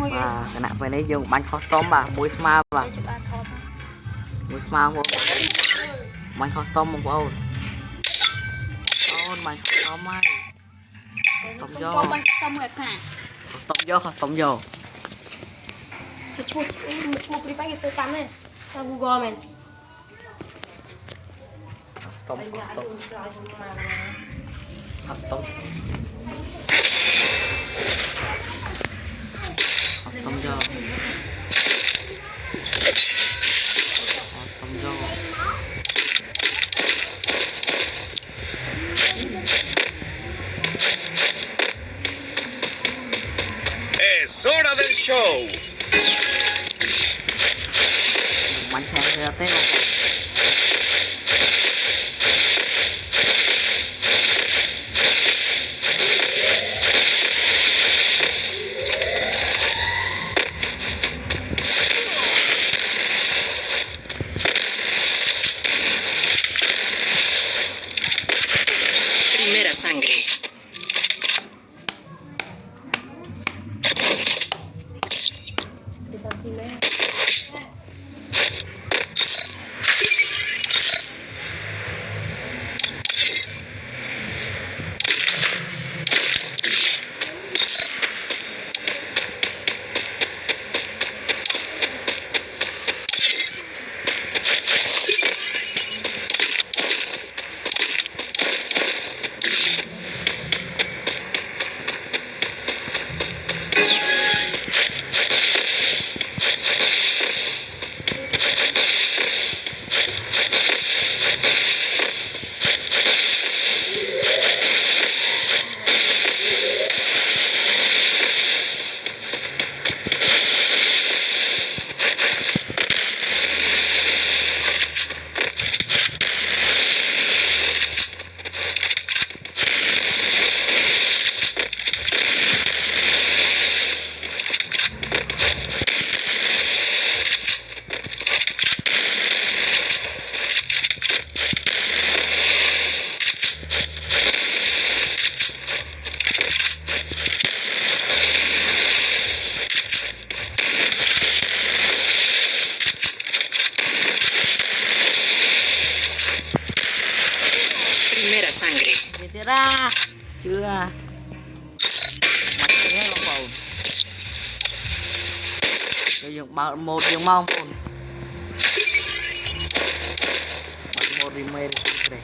và cái nặng về đây dùng bánh custom bà muối smart bà muối smart không bánh custom không ôn bánh custom ấy custom vô custom vô chua free fire cái cắn này sang Google mình custom custom vô Es hora del show. bánh khen ra tết không Primera sangre. Primera sangre. Tiếp ra chưa bánh thế không bầu tôi dùng một dùng mong bánh một remake này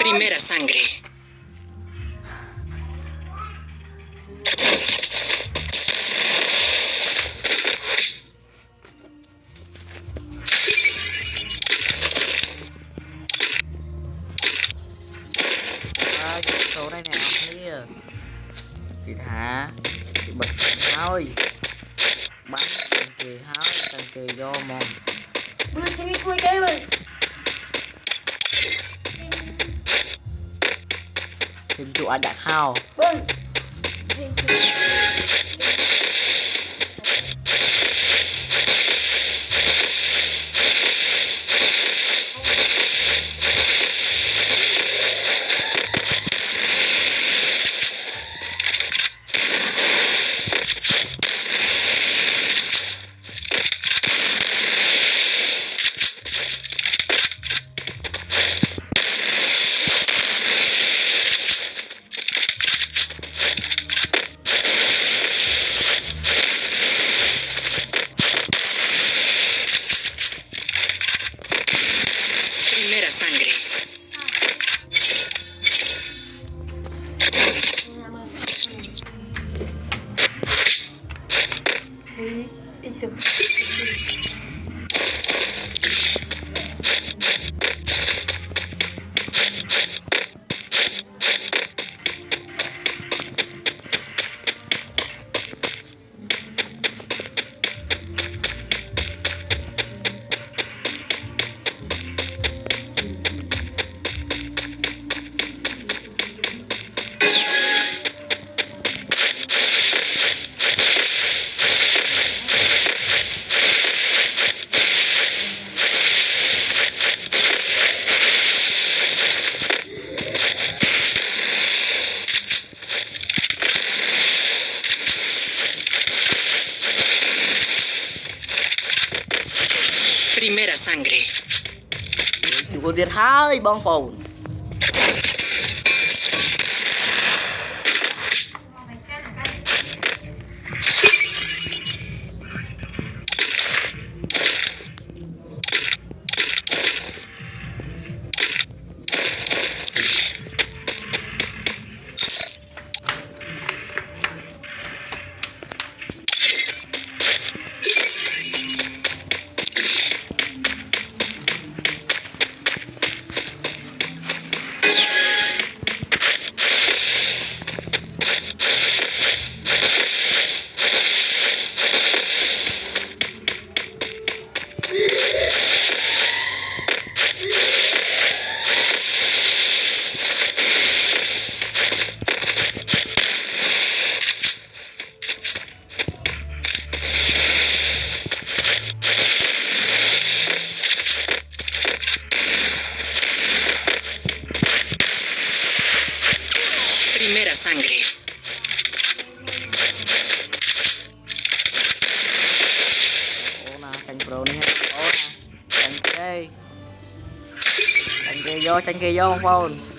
Primera sangre. Số đây nè, thấy kìa. Chị thả chị bật thôi. bắn cần kì háo cần kì vô mồm bữa thì mình cùi cái mình thêm trụ ăn đã khao bưng Primera sangre. thì đi chụp Primera sangre. trụទៀតហើយបងប្អូន Primera sangre. Ô nào tranh pro này ô nè tranh kia vôបងប្អូន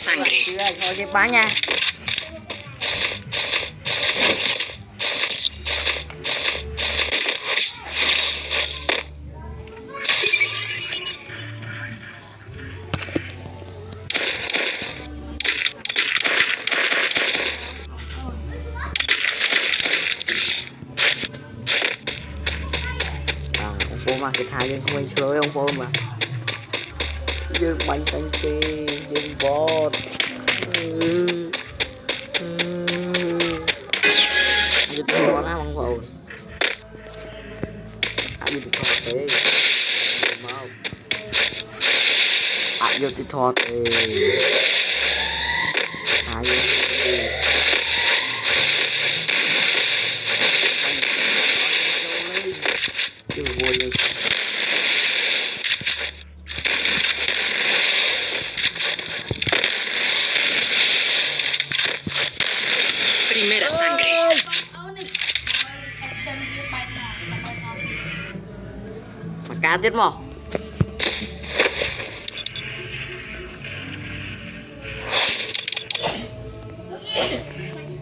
sangre. Thôi cái bán nha. Ông phố mà cái thai dân không anh chơi ông phố mà dương bánh canh kê dương bọt dương to lắm ông phố dương to thế mau dương to thế dương vui lên. Primera sangre. Mà cá tiếp mà